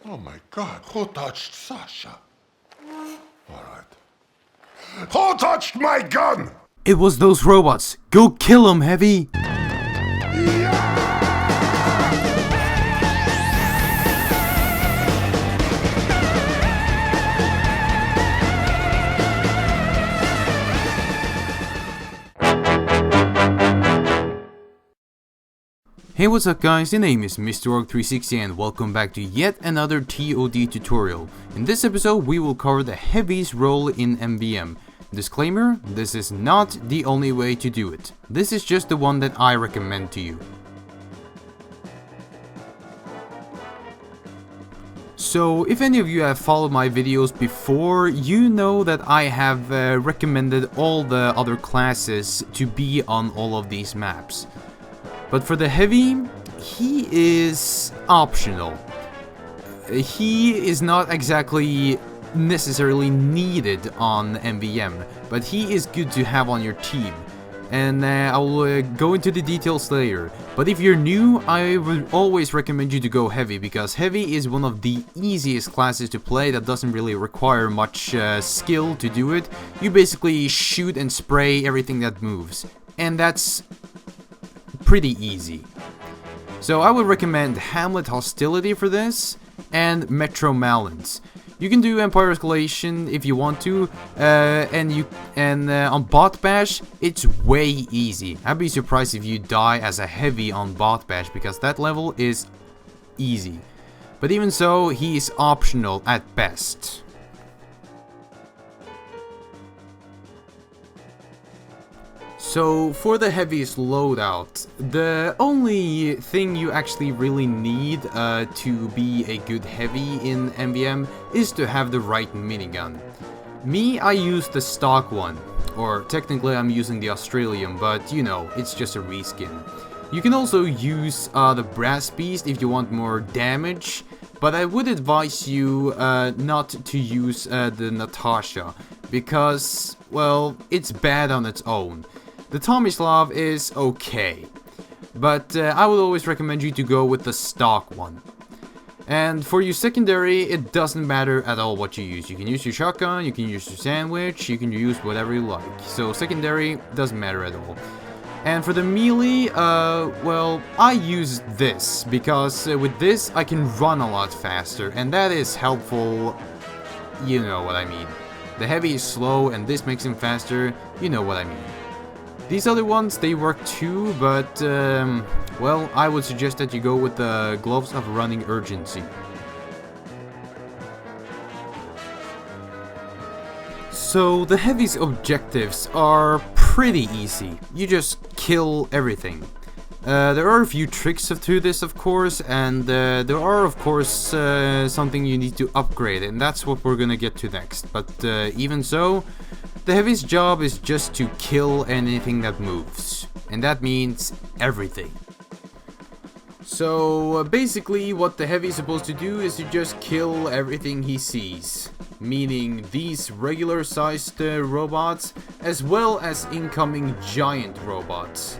Oh my God, who touched Sasha? Alright. Who touched my gun? It was those robots. Go kill them, Heavy! Hey, what's up guys, the name is Mr. Org360 and welcome back to yet another TOD tutorial. In this episode we will cover the Heavy's role in MVM. Disclaimer, this is not the only way to do it. This is just the one that I recommend to you. So, if any of you have followed my videos before, you know that I have recommended all the other classes to be on all of these maps. But for the Heavy, he is optional. He is not exactly necessarily needed on MVM, but he is good to have on your team. And I will go into the details later. But if you're new, I would always recommend you to go Heavy, because Heavy is one of the easiest classes to play that doesn't really require much skill to do it. You basically shoot and spray everything that moves. And that's pretty easy. So I would recommend Hamlet Hostility for this, and Metro Malins. You can do Empire Escalation if you want to, and on Bot Bash, it's way easy. I'd be surprised if you die as a Heavy on Bot Bash, because that level is easy. But even so, he is optional at best. So, for the Heavy's loadout, the only thing you actually really need to be a good Heavy in MVM is to have the right minigun. Me, I use the stock one, or technically I'm using the Australian, but you know, it's just a reskin. You can also use the Brass Beast if you want more damage, but I would advise you not to use the Natasha, because, well, it's bad on its own. The Tomislav is okay, but I would always recommend you to go with the stock one. And for your secondary, it doesn't matter at all what you use. You can use your shotgun, you can use your sandwich, you can use whatever you like. So secondary doesn't matter at all. And for the melee, well, I use this, because with this I can run a lot faster, and that is helpful, you know what I mean. The Heavy is slow, and this makes him faster, you know what I mean. These other ones, they work too, but, well, I would suggest that you go with the Gloves of Running Urgency. So, the Heavy's objectives are pretty easy. You just kill everything. There are a few tricks to this, of course, and there are, of course, something you need to upgrade, and that's what we're gonna get to next. But even so, the Heavy's job is just to kill anything that moves, and that means everything. So basically what the Heavy is supposed to do is to just kill everything he sees, meaning these regular sized robots as well as incoming giant robots.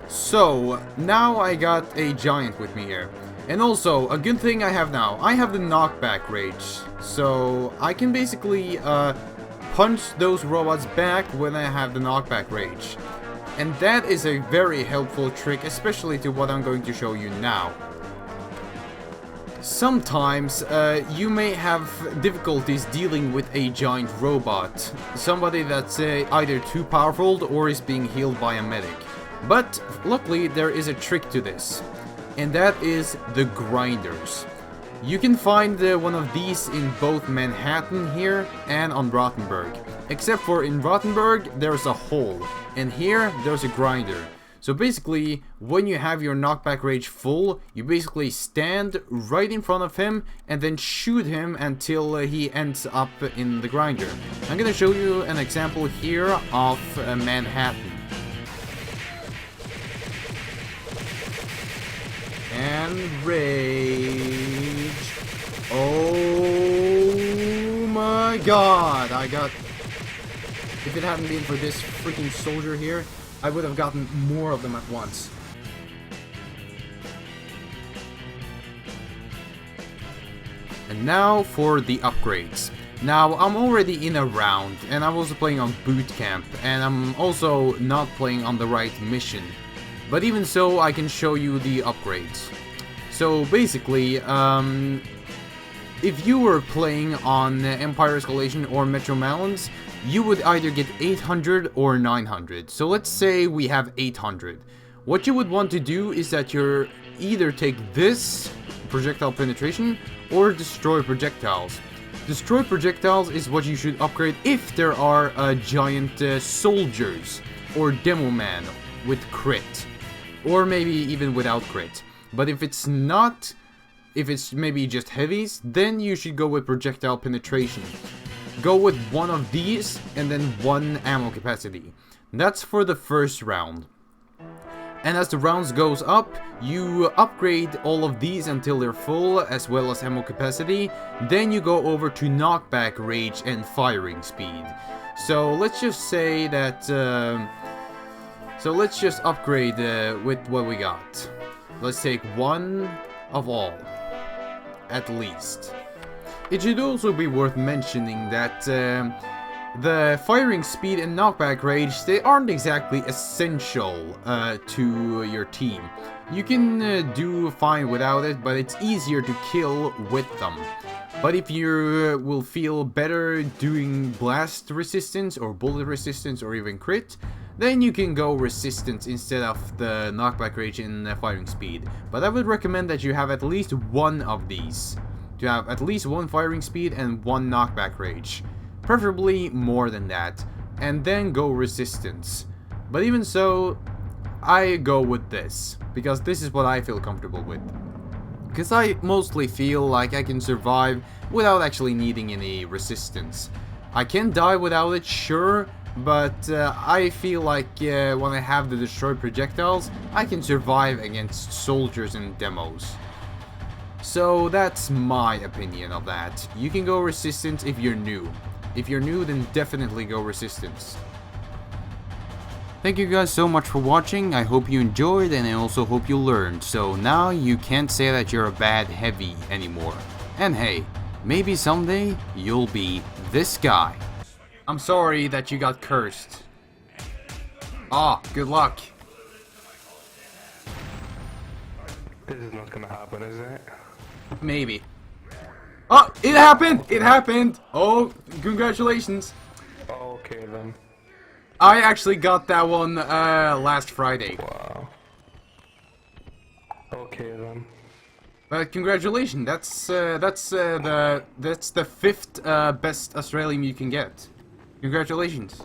So now I got a giant with me here. And also, a good thing I have now, I have the knockback rage, so I can basically punch those robots back when I have the knockback rage. And that is a very helpful trick, especially to what I'm going to show you now. Sometimes you may have difficulties dealing with a giant robot, somebody that's either too powerful or is being healed by a medic. But luckily there is a trick to this. And that is the grinders. You can find one of these in both Manhattan here and on Rothenburg. Except for in Rothenburg there's a hole, and here there's a grinder. So basically, when you have your knockback rage full, you basically stand right in front of him and then shoot him until he ends up in the grinder. I'm gonna show you an example here of Manhattan. And rage. Oh my god, if it hadn't been for this freaking soldier here, I would have gotten more of them at once. And now for the upgrades. Now, I'm already in a round, and I'm also playing on boot camp, and I'm also not playing on the right mission. But even so, I can show you the upgrades. So basically, if you were playing on Empire Escalation or Metro Malins, you would either get 800 or 900. So let's say we have 800. What you would want to do is that you're either take this, projectile penetration, or destroy projectiles. Destroy projectiles is what you should upgrade if there are giant soldiers or demo man with crit, or maybe even without crit. But if it's not, if it's maybe just heavies, then you should go with projectile penetration. Go with one of these and then one ammo capacity. That's for the first round. And as the rounds goes up, you upgrade all of these until they're full, as well as ammo capacity. Then you go over to knockback rage and firing speed. So let's just say that, so let's just upgrade with what we got. Let's take one of all, at least. It should also be worth mentioning that the firing speed and knockback rage, they aren't exactly essential to your team. You can do fine without it, but it's easier to kill with them. But if you will feel better doing blast resistance or bullet resistance or even crit, then you can go resistance instead of the knockback rage and firing speed. But I would recommend that you have at least one of these. To have at least one firing speed and one knockback rage. Preferably more than that. And then go resistance. But even so, I go with this. Because this is what I feel comfortable with. Because I mostly feel like I can survive without actually needing any resistance. I can die without it, sure. But I feel like when I have the destroyed projectiles, I can survive against soldiers and demos. So that's my opinion of that. You can go resistance if you're new. If you're new, then definitely go resistance. Thank you guys so much for watching. I hope you enjoyed, and I also hope you learned. So now you can't say that you're a bad heavy anymore. And hey, maybe someday you'll be this guy. I'm sorry that you got cursed. Ah, good luck. This is not gonna happen, is it? Maybe. Oh, it happened! It happened! Oh, congratulations. Okay then. I actually got that one last Friday. Wow. Okay then. But congratulations, that's the fifth best Australian you can get. Congratulations.